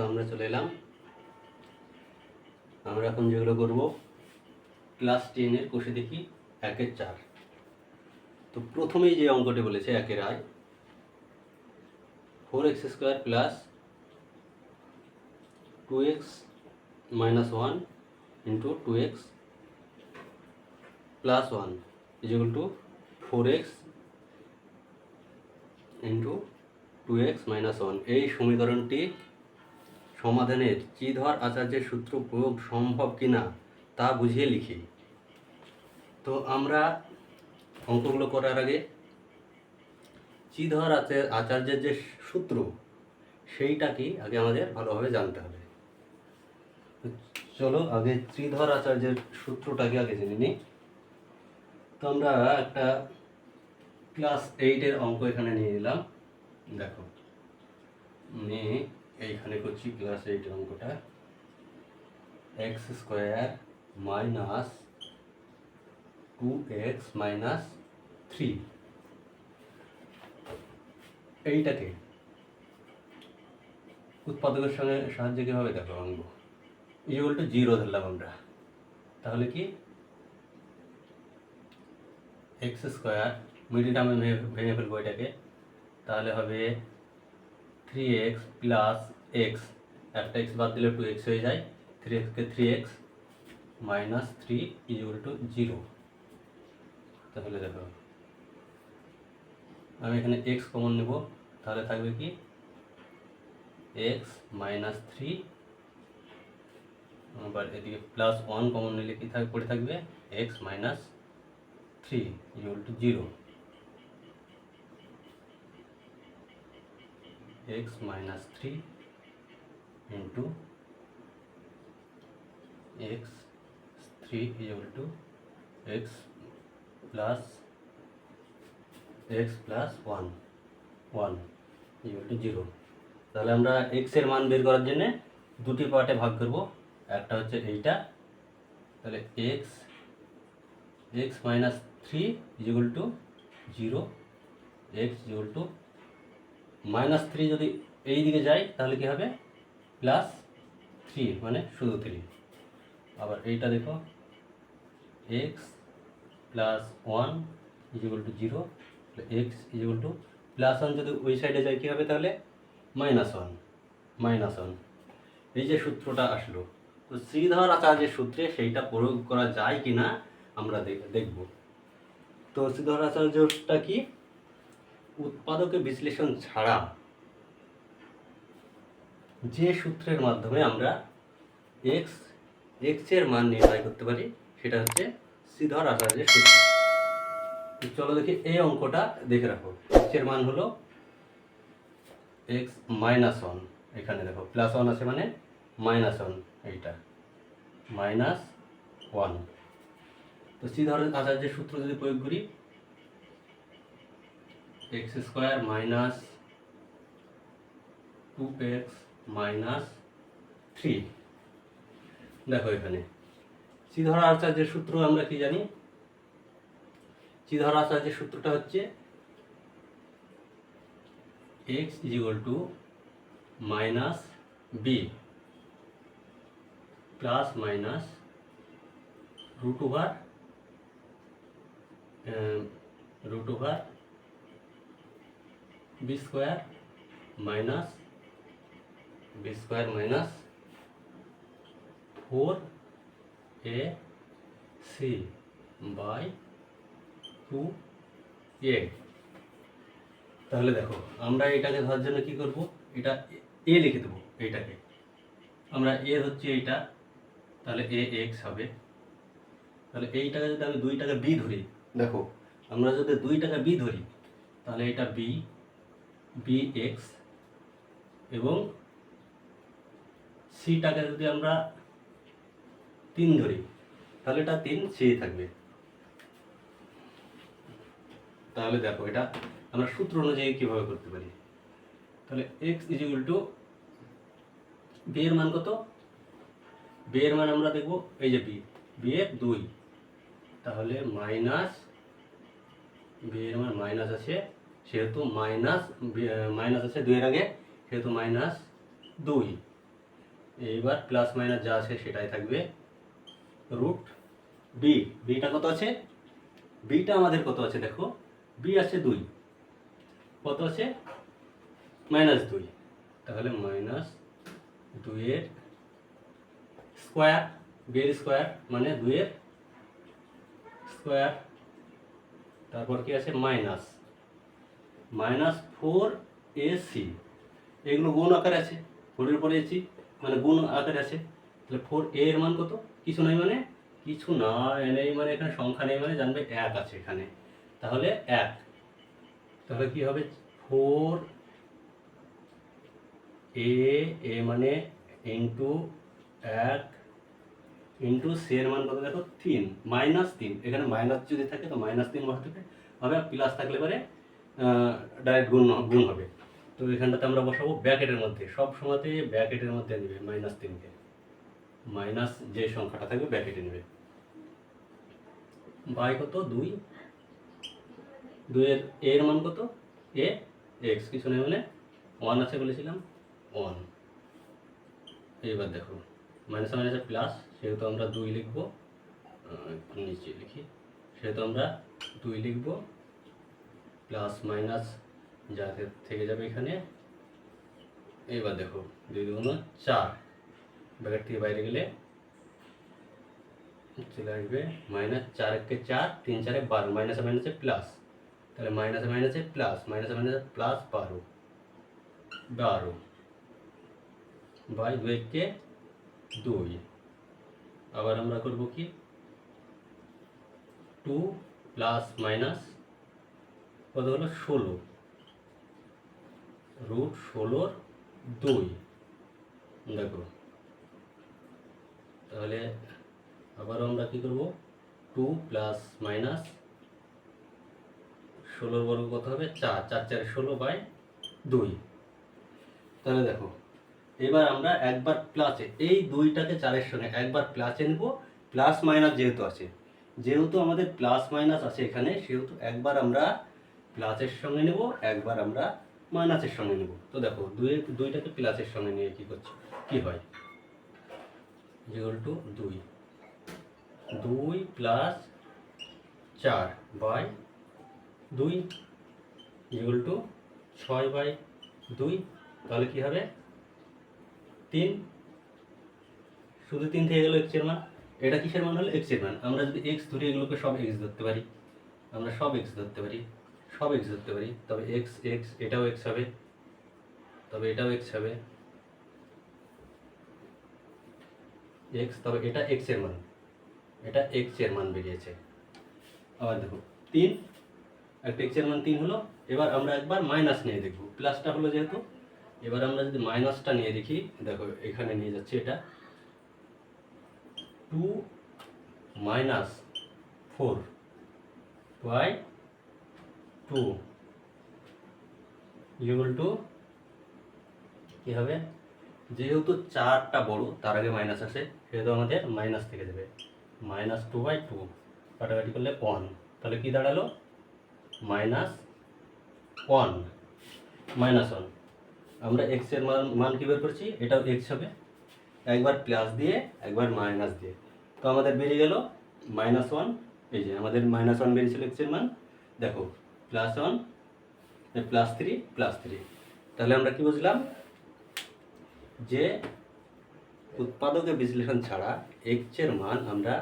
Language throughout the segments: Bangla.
আমরা চলে এলাম। আমরা এখন যেগুলো করব ক্লাস 10 এর কোষে দেখি 1 এর 4। তো প্রথমেই যে অঙ্কটি বলেছে 1 এর আয় 4x² plus 2x minus 1 into 2x plus 1 is equal to 4x into 2x minus 1। এই সমীকরণটি সমাধানের চিধর আচার্যের সূত্র প্রয়োগ সম্ভব কিনা তা বুঝিয়ে লিখি। তো আমরা অঙ্কগুলো করার আগে চিধর আচার্যের যে সূত্র সেইটা কি আগে আমাদের ভালোভাবে জানতে হবে। চলো আগে ত্রিধর আচার্যের সূত্রটাকে আগে জেনে নিই। তো আমরা একটা ক্লাস 8 এর অঙ্ক এখানে নিয়ে নিলাম। দেখো নিয়ে এইখানে করছি ক্লাস 8 এর অঙ্কটা, x² মাইনাস 2x মাইনাস 3 এইটাকে উৎপাদকের সঙ্গে সাহায্যে কীভাবে দেখো আনবো, ইকুয়াল টু 0 ধরলাম আমরা। তাহলে কি x² মিডিল টার্মে ভেঙে ফেলবো এটাকে, তাহলে হবে 3x প্লাস x, একটা x বাদ দিলে 2x হয়ে যায়, 3x K 3x minus 3 equal to 0। তাহলে দেখো আমি এখানে x কমন নেব, তাহলে থাকবে কি x মাইনাস 3, আবার এদিকে প্লাস 1 কমন নিলে কি পড়ে থাকবে x minus 3 equal to 0। x minus 3 into x 3 equal to x plus 1 equal to 0। তাহলে আমরা x এর মান বের করার জন্য দুটি পার্টে ভাগ করব। একটা হচ্ছে এইটা, তাহলে x minus 3 equal to 0, x equal to minus 3 যদি এই দিকে যায় তাহলে কি হবে প্লাস 3 মানে শুধু 3। আবার এইটা দেখো x plus 1 equal to 0, x equal two plus 1 যদি ওই সাইডে যায় কী হবে তাহলে মাইনাস 1। এই যে সূত্রটা আসলো, তো শ্রীধর আচার্যের সূত্রে সেইটা প্রয়োগ করা যায় কি না আমরা দেখব। তো শ্রীধর আচার্যটা কি, উৎপাদকের বিশ্লেষণ ছাড়া যে সূত্রের মাধ্যমে আমরা x এর মান নির্ণয় করতে পারি সেটা হচ্ছে শ্রীধর আচার্যের সূত্র। চলো দেখি এই অঙ্কটা দেখে রাখো। x এর মান হলো x মাইনাস 1, এখানে দেখো প্লাস 1 আছে মানে মাইনাস 1, এইটা মাইনাস 1। তো শ্রীধর আচার্যের সূত্র যদি প্রয়োগ করি x² মাইনাস 2x মাইনাস 3, দেখো এখানে শ্রীধর আচার্যের সূত্র আমরা কি জানি, শ্রীধর আচার্যের সূত্রটা হচ্ছে x equal to minus b plus minus root over b square minus 4ac by 2a। তাহলে দেখো আমরা এটাকে ধরার জন্য কি করব, এটা a লিখে দেবো, এইটাকে আমরা a হচ্ছে এইটা, তাহলে ax হবে। তাহলে এইটাকে যদি আমি 2 টাকা b ধরি, দেখো আমরা যদি 2 টাকা b ধরি তাহলে এটা bx, এবং সিটাকে যদি আমরা 3 ধরি তাহলে এটা 3c থাকবে। তাহলে দেখো এটা আমরা সূত্র অনুযায়ী কিভাবে করতে পারি। তাহলে x ইকুয়াল টু b এর মান কত, b এর মান আমরা দেখব এই যে b এর 2, তাহলে মাইনাস b এর মান মাইনাস আছে, সেহেতু মাইনাস আছে 2 এর আগে, সেহেতু মাইনাস 2 এইবার প্লাস মাইনাস যা আছে সেটাই থাকবে। রুট বি, বিটা কত আছে? বিটা আমাদের কত আছে দেখো, বি আছে 2, কত আছে? -2, তাহলে -2 এর স্কোয়ার, বি এর স্কোয়ার মানে 2 এর স্কোয়ার, তারপর কি আছে -4ac, এগুলো গুণ আকারে আছে, 4 এর পরে এসি মানে গুণ আকারে আছে, তাহলে 4a এর মান কত? কিছু নাই মানে কিছু না নেই মানে এখানে সংখ্যা নেই মানে জানবে 1 আছে এখানে, তাহলে 1, তাহলে কি হবে 4a মানে ইন্টু 1 ইন্টু সি এর মান কত দেখো 3, -3, এখানে মাইনাস যদি থাকে তো -3 বসাতে হবে, আর প্লাস থাকলে পরে ডাইরেক্ট গুণ হবে। তো এখানটাতে আমরা বসাবো ব্র্যাকেটের মধ্যে, সব সময়তে ব্র্যাকেটের মধ্যে নেবে -3কে, মাইনাস যে সংখ্যাটা থাকবে ব্র্যাকেটে নেবে। বাই কত 2, 2 এর এর মান কত? এ এক্স, কিছু নেই মানে 1 আছে বলেছিলাম 1। এইবার দেখো মাইনাসে মাইনাসে প্লাস, সেহেতু আমরা 2 লিখবো, নিচে লিখি, সেহেতু আমরা 2 লিখবো, প্লাস মাইনাস যাতে থেকে যাবে এখানে। এইবার দেখো 2 2 4, ব্র্যাকেট থেকে বাইরে গেলে চলে আসবে -4 1 4, 3 4 12, মাইনাসে মাইনাসে প্লাস, তাহলে মাইনাসে মাইনাসে প্লাস, মাইনাসে মাইনাসে প্লাস 12 বাই 2 কে 2। আবার আমরা করব কি 2 প্লাস মাইনাস কত হলো 16, রুট 16 2, দেখো তাহলে আবারও আমরা কি করব 2 প্লাস মাইনাস 16 বর্গ কত হবে 4, 4 4 16 বাই 2। তাহলে দেখো এবার আমরা একবার প্লাসে এই 2টাকে 4-এর সঙ্গে একবার প্লাসে নেব, প্লাস মাইনাস যেহেতু আছে, যেহেতু আমাদের প্লাস মাইনাস আছে এখানে, সেহেতু একবার আমরা প্লাসের সঙ্গে নেব, একবার আমরা মাইনাসের সঙ্গে নেব। তো দেখো 2টাকে প্লাসের সঙ্গে নিয়ে কি করছি, কি হয়, equal to 2 plus 4 by 2 equal to 6 by 2, তাহলে কি হবে 3, শুধু 3 থেকে গেল এক্স এর মান, এটা কিসের মান হলো এক্স এর মান। আমরা যদি এক্স ধরি, এগুলোকে সব এক্স ধরতে পারি, আমরা সব এক্স ধরতে পারি, তবে এক্স এক্স এটাও এক্স হবে, তবে এটাও এক্স হবে এক্স, তবে এটা এক্স এর মান, এটা এক্স এর মান বেরিয়েছে। আবার দেখো 3, একটা এক্স এর মান 3 হলো। এবার আমরা একবার মাইনাস নিয়ে দেখব, প্লাসটা হলো যেহেতু, এবার আমরা যদি মাইনাসটা নিয়ে দেখি, দেখো এখানে নিয়ে যাচ্ছে এটা 2 মাইনাস 4 বাই 2 ইকুয়াল টু কি হবে, যেহেতু 4টা বড় তার আগে মাইনাস আছে, সেহেতু আমাদের মাইনাস থেকে যাবে -2 বাই 2, কাটাকাটি করলে 1, তাহলে কি দাঁড়ালো -1 -1। আমরা এক্স এর মান কি বের করছি, এটাও এক্স হবে, একবার প্লাস দিয়ে একবার মাইনাস দিয়ে, তো আমাদের বেরিয়ে গেল -1, এই যে আমাদের -1 বেরিয়েছিল এক্স এর মান, দেখো +1 +3, তাহলে আমরা কি বুঝলাম, যে উৎপাদকের বিশ্লেষণ ছাড়া এক্স এর মান আমরা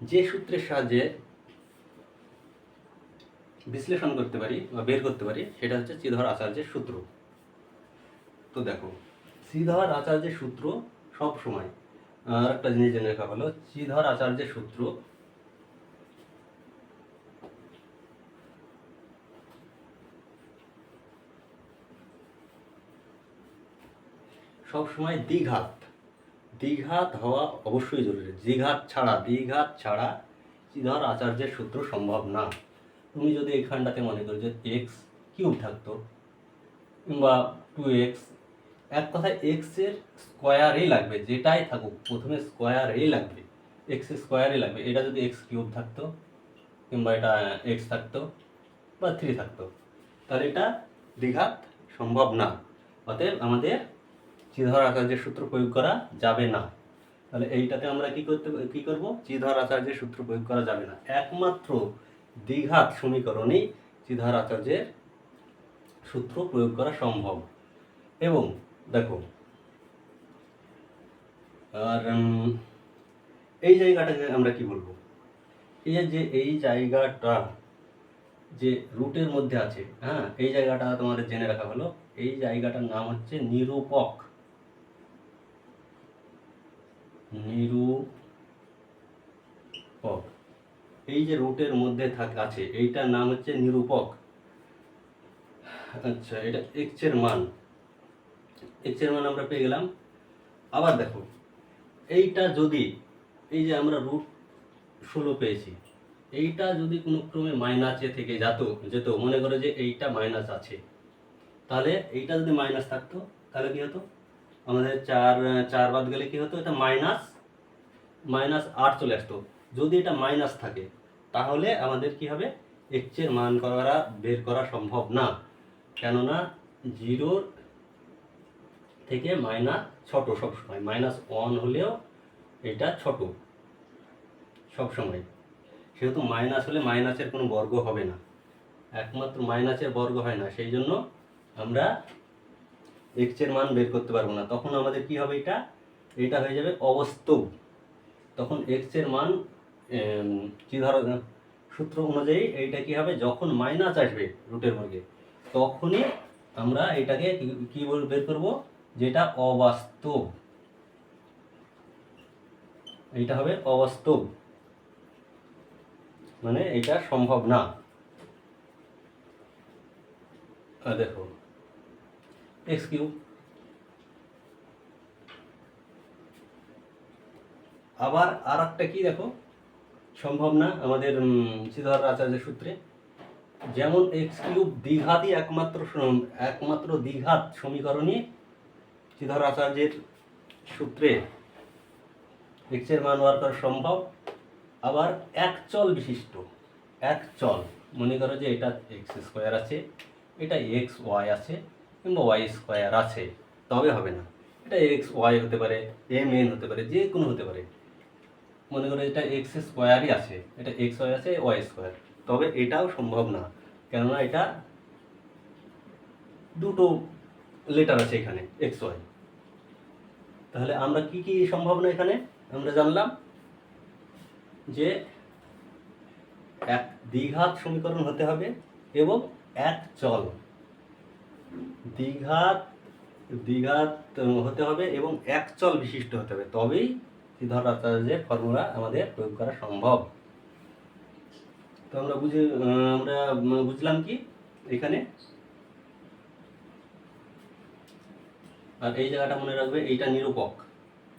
যে সূত্রের সাহায্যে বিশ্লেষণ করতে পারি বা বের করতে পারি, সেটা হচ্ছে শ্রীধর আচার্যের সূত্র। তো দেখো শ্রীধর আচার্যের সূত্র সব সময়, আর একটা জিনিস জেনে রাখা হলো, শ্রীধর আচার্যের সূত্র সব সময় দ্বিঘাত হওয়া অবশ্যই জরুরি, দ্বিঘাত ছাড়া শ্রীধর আচার্যের সূত্র সম্ভব না। তুমি যদি এখানটাতে মনে করো যে এক্স কিউব থাকতো কিংবা 2x, এক কথায় এক্স এর স্কোয়ারই লাগবে, যেটাই থাকুক প্রথমে স্কোয়ারই লাগবে, এক্স স্কোয়ারই লাগবে। এটা যদি এক্স কিউব থাকতো কিংবা এটা এক্স থাকতো বা 3 থাকতো, তাহলে এটা দ্বিঘাত সম্ভব না। অতএব আমাদের শ্রীধর আচার্যের সূত্র প্রয়োগ করা যাবে না। তাহলে এইটাতে আমরা কি করব, শ্রীধর আচার্যের সূত্র প্রয়োগ করা যাবে না, একমাত্র দ্বিঘাত সমীকরণেই শ্রীধর আচার্যের সূত্র প্রয়োগ করা সম্ভব। এবং দেখো, আর এই জায়গাটাকে আমরা কি বলবো, এই জায়গাটা যে রুটের মধ্যে আছে, হ্যাঁ, এই জায়গাটা তোমাদের জেনে রাখা হলো, এই জায়গাটার নাম হচ্ছে নিরূপক। নিরূপক, এই যে রুটের মধ্যে আছে এইটার নাম হচ্ছে নিরূপক। আচ্ছা, এটা এক্স এর মান আমরা পেয়ে গেলাম। আবার দেখো, এইটা যদি, এই যে আমরা রুট 16 পেয়েছি, এইটা যদি কোনো ক্রমে মাইনাসে থেকে যেত, মনে করো যে এইটা মাইনাস আছে, তাহলে এইটা যদি মাইনাস থাকতো তাহলে কি হতো, আমাদের চার বাদ গেলে কি হতো, এটা -8 চলে আসতো। যদি এটা মাইনাস থাকে তাহলে আমাদের কি হবে, এক্স এর মান বের করা সম্ভব না, কেননা 0 থেকে মাইনাস ছোট সবসময়, -1 হলেও এটা ছোট সবসময়, সেহেতু মাইনাস হলে মাইনাসের কোনো বর্গ হবে না, একমাত্র মাইনাসের বর্গ হয় না, সেই জন্য আমরা এক্স এর মান বের করতে পারবো না। তখন আমাদের কি হবে, এটা হয়ে যাবে অবাস্তব। তখন এক্স এর মান শ্রীধর সূত্র অনুযায়ী এইটা কি হবে, যখন মাইনাস আসবে রুটের বর্গে, তখনই আমরা এটাকে কি বের করব, যেটা অবাস্তব, এইটা হবে অবাস্তব, মানে এটা সম্ভব না। দেখো x³ আবার আর একটা কি দেখো, সম্ভব না আমাদের শ্রীধর আচার্যের সূত্রে, যেমন x³ দ্বিঘাতই একমাত্র দ্বিঘাত সমীকরণই শ্রীধর আচার্যের সূত্রে x এর মান বার করা সম্ভব। আবার একচল বিশিষ্ট, একচল, মনে করো যে এটা x² আছে, এটা xy আছে কিংবা y² আছে, তবে হবে না, এটা xy হতে পারে, mn হতে পারে, যে কোনো হতে পারে, মনে করো এটা x² আছে, এটা xy আছে, y², তবে এটাও সম্ভব না, কেননা এটা দুটো লেটার আছে এখানে xy। তাহলে আমরা কি সম্ভব না, এখানে আমরা জানলাম যে এক দ্বিঘাত সমীকরণ হতে হবে এবং এক চল, দ্বিঘাত হতে হবে এবং এক চল বিশিষ্ট হতে হবে, তবেই শ্রীধর আচার্যের ফর্মুলা আমাদের প্রয়োগ করা সম্ভব। তো আমরা বুঝলাম কি এখানে, আর এই জায়গাটা মনে রাখবে, এইটা নিরূপক,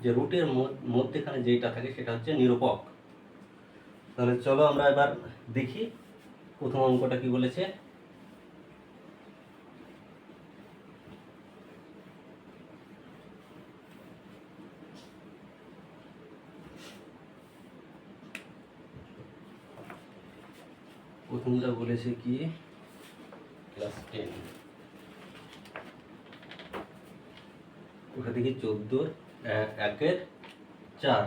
যে রুটের মধ্যেখানে যেটা থাকে সেটা হচ্ছে নিরূপক। তাহলে চলো আমরা এবার দেখি প্রথম অঙ্কটা কি বলেছে। প্রথমটা বলেছে কি, ক্লাস 10, ওটা দেখি 14-1-4।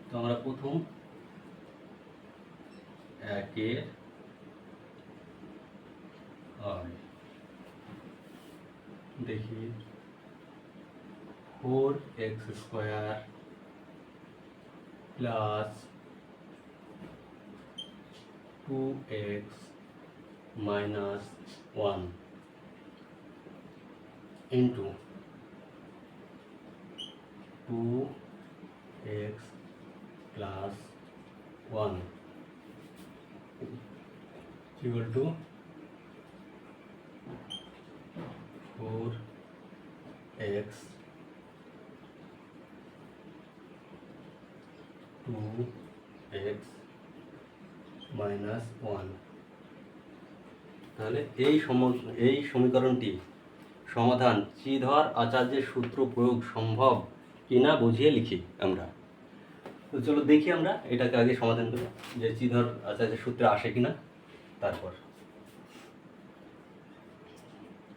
তো আমরা প্রথম 1 দেখি 4x² plus 2x minus 1 into 2x plus 1 equal to 4x 2x minus 1। তাহলে এই সমীকরণটি সমাধান শ্রীধর আচার্যের সূত্র প্রয়োগ সম্ভব কিনা বুঝিয়ে লিখি আমরা। তো চলো দেখি আমরা এটাকে আগে সমাধান করি, যে শ্রীধর আচার্যের সূত্রে আসে কিনা। তারপর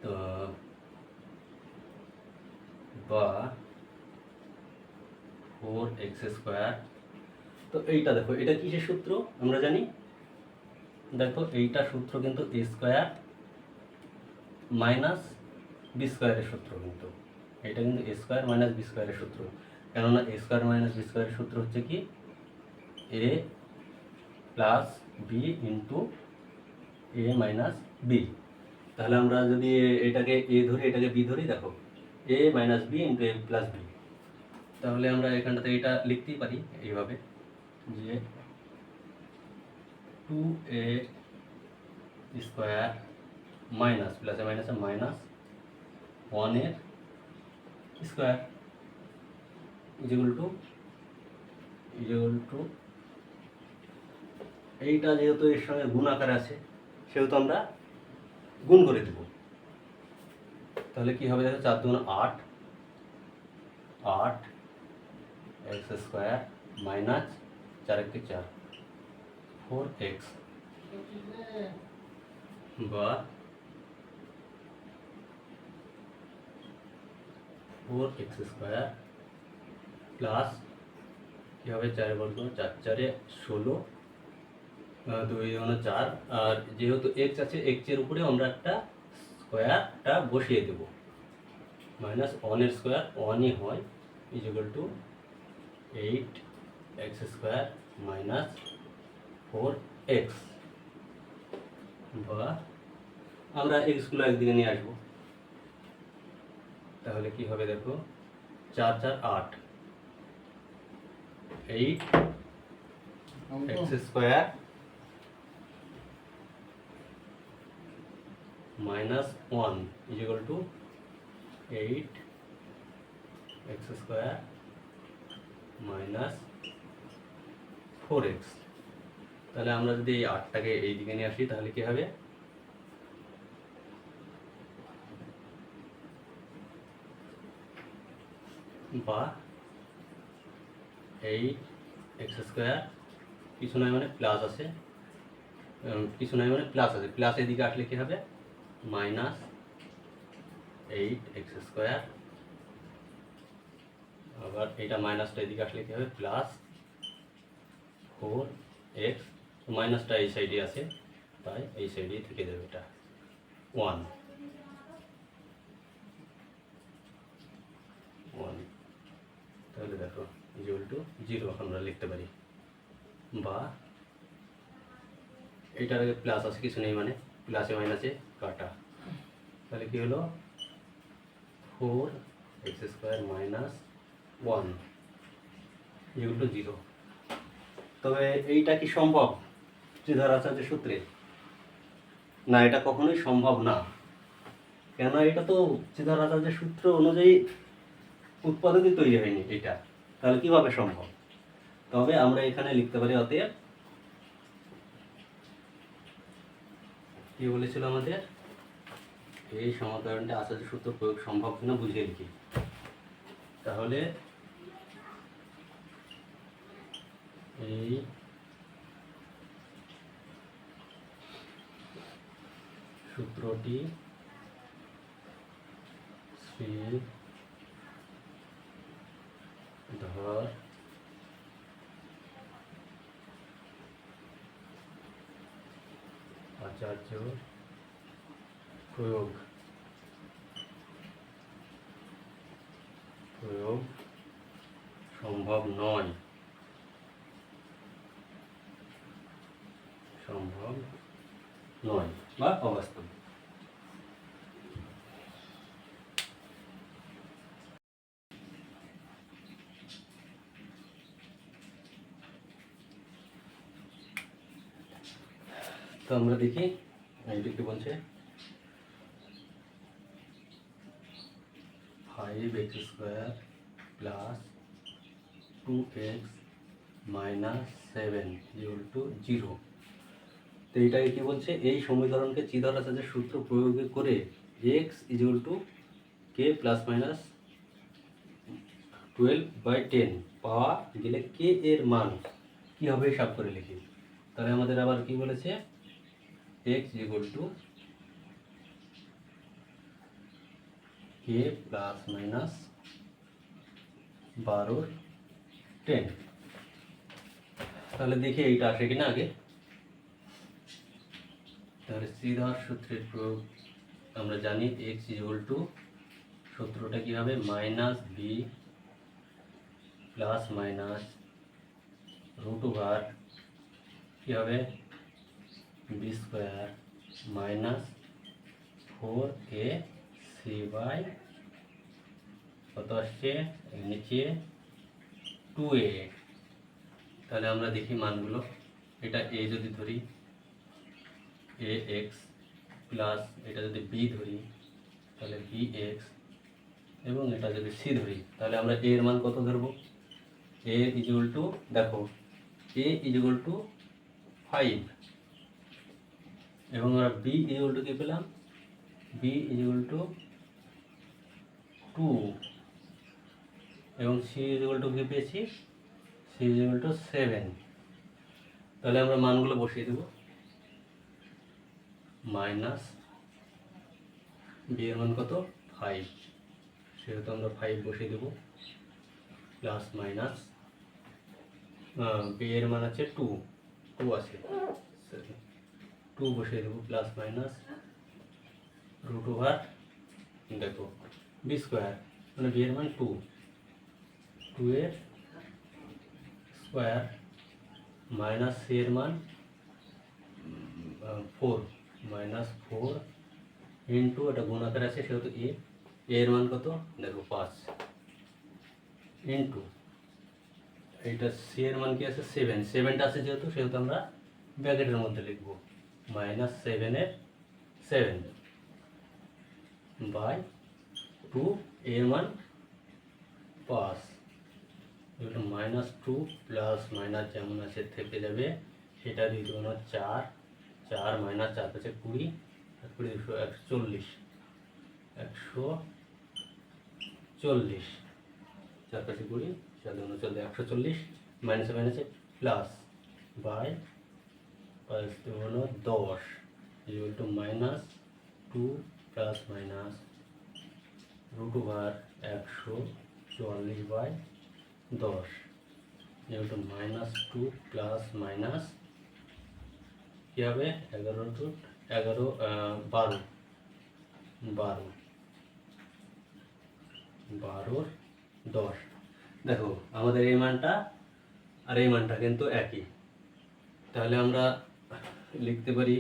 তো বা 4x²। তো এইটা দেখো, এটা কিসের সূত্র আমরা জানি? দেখো এইটা সূত্র কিন্তু a² মাইনাস b² সূত্র, কিন্তু এটা কিন্তু a² মাইনাস b² সূত্র। কেননা a² মাইনাস b² সূত্র হচ্ছে কি a plus B into A minus B. তাহলে আমরা যদি এটাকে এ ধরি, এটাকে বি ধরি, দেখো এ মাইনাস বি ইন্টু এ প্লাস বি। তাহলে আমরা এখানটাতে এটা লিখতেই পারি এইভাবে যে 2a² মাইনাস প্লাসে মাইনাসে মাইনাস 1 স্কোয়ার ইকুয়াল টু এইটা যেহেতু এর সঙ্গে গুণ আকার আছে সেহেতু আমরা গুণ করে দেব। তাহলে কি হবে দেখো, 4 2 8, 8x² মাইনাস 4 1 4, 4x বা 4x² প্লাস কি হবে 4 বর্গ 4 4 16, 2 4। আর যেহেতু x আছে, x এর উপরে আমরা একটা স্কোয়ারটা বসিয়ে দেব, মাইনাস 1 স্কোয়ার 1ই হয় equal two 8x² minus 4x বা আমরা এক্সগুলো একদিকে নিয়ে আসবো। তাহলে কি হবে দেখো, 4 4 8, 8x² minus 1 equal to 8x² minus 4x। তাহলে আমরা যদি এই 8টাকে এই দিকে নিয়ে আসি তাহলে কি হবে, বা 8x² কিছু নয় মানে প্লাস আছে, কিছু নয় মানে প্লাস আছে, প্লাস এদিকে আসলে কি হবে মাইনাস 8x², আবার এটা মাইনাসটা এদিকে আসলে কি হবে প্লাস 4x। মাইনাসটা এই সাইডে আছে তাই এই সাইডে থেকে যাবে, এটা 1। তাহলে দেখো ইকুয়াল টু 0 আমরা লিখতে পারি, বা এটার আগে প্লাস আছে কিছু নেই মানে প্লাসে মাইনাসে কাটা। তাহলে কি হলো 4x² মাইনাস 1 ইকুয়াল টু 0। তবে এইটা কি সম্ভব ত্রিধারাচার্যের সূত্রে? না, এটা কখনোই সম্ভব না। কেন? এটা তো ত্রিধারাচার্যের সূত্র অনুযায়ী উৎপাদকই তৈরি হয়নি এটা, তাহলে কিভাবে সম্ভব? তবে আমরা এখানে লিখতে পারি, অতএব কি বলেছিল আমাদের, এই সমীকরণটা আচার্য সূত্র প্রয়োগ সম্ভব কিনা বুঝিয়ে লিখি। তাহলে এই সূত্রটি শ্রীধর আচার্য প্রয়োগ সম্ভব নয়, বা অবাস্তব। তো আমরা দেখি এইটা কি বলছে, 5x² plus 2x minus 7 equal to 0। তো এইটাকে কি বলছে, এই সমীকরণকে ত্রিধারাচার্যের সূত্র প্রয়োগ করে x equal two k plus minus 12/10 পাওয়া গেলে k এর মান কি হবে হিসাব করে লিখি। তাহলে আমাদের আবার কি বলেছে, x equal two k plus minus 12 10। তাহলে দেখি এইটা আসে কিনা আগে। তাহলে সিধার সূত্রের প্রয়োগ আমরা জানি এক্স ইকুয়াল টু, সূত্রটা কী হবে, minus b plus minus root over কী হবে b square minus 4ac by কত আসছে নিচে 2a। তাহলে আমরা দেখি মানগুলো। এটা a যদি ধরি এ এক্স প্লাস এটা যদি বি ধরি তাহলে বি এক্স, এবং এটা যদি সি ধরি তাহলে আমরা এ এর মান কত ধরবো, এ ইকুয়াল টু, দেখো এ ইকুয়াল টু 5, এবং আমরা বি ইকুয়াল টু কী পেলাম, বি ইকুয়াল টু 2, এবং সি ইকুয়াল টু কী পেয়েছি, সি ইকুয়াল টু 7। তাহলে আমরা মানগুলো বসিয়ে দেবো, মাইনাস বি এর মান কত 5, সেহেতু আমরা 5 বসিয়ে দেবো, প্লাস মাইনাস বি এর মান আছে 2 আছে, 2 বসিয়ে দেবো, প্লাস মাইনাস রুট ওভার, দেখো বি স্কোয়ার মানে বি এর মান 2 এর স্কোয়ার মাইনাস সি এর মান 4, মাইনাস 4 ইন্টু, এটা গুণ আকারে আছে সেহেতু এ এর মান কত, দেখো 5, ইন্টু এইটা সি এর মান কি আছে 7, 7টা আছে যেহেতু সেহেতু আমরা ব্র্যাকেটের মধ্যে লিখব, মাইনাস 7 এর 7 বাই 2, এর মান 5, এটা মাইনাস 2 প্লাস মাইনাস যেমন আছে থেকে যাবে, এটা দিয়ে দেবো 4, 4 মাইনাস 4 আছে 20, 20 140, 140, 4 পাশে 20, 4 140, মাইনাসে মাইনাসে plus by 5 10 equal to minus 2 plus minus root over 140 by 10 equal to minus 2 plus minus কী হবে 11 টু 11 12 10। দেখো আমাদের এই মানটা আর এই মানটা কিন্তু একই, তাহলে আমরা লিখতে পারি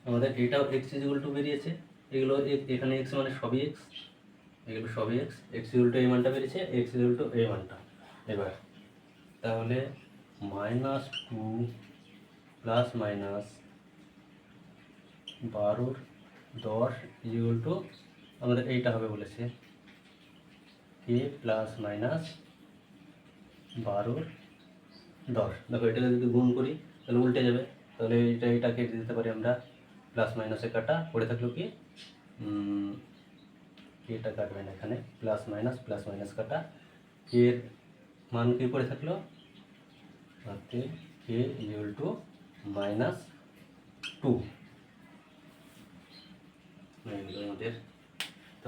আমাদের এটাও এক্স ইকুয়াল টু বেরিয়েছে, এগুলো এখানে এক্স মানে সবই এক্স, এগুলো সবই এক্স, এক্স ইকুয়াল টু এই মানটা বেরিয়েছে, এক্স ইকুয়াল টু এই মানটা। এবার তাহলে minus 2 plus minus 12 10 equal two আমাদের এইটা হবে বলেছে কে প্লাস মাইনাস 12 10। দেখো এটা যদি গুণ করি তাহলে উল্টে যাবে, তাহলে এটা কেটে দিতে পারি আমরা, প্লাস মাইনাসে কাটা পড়ে থাকলো কি, এটা কাটবে না এখানে, প্লাস মাইনাস কাটা, এর মান কি পড়ে থাকলো, কে ইকুয়াল টু মাইনাস 2।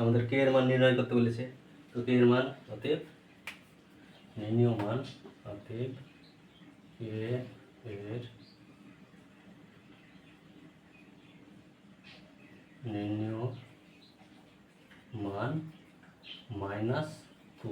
আমাদের কে এর মান নির্ণয় করতে বলেছে, তো কে এর মান অতএব নির্ণীয় মান, অতএব কে এর নির্ণীয় মান -2।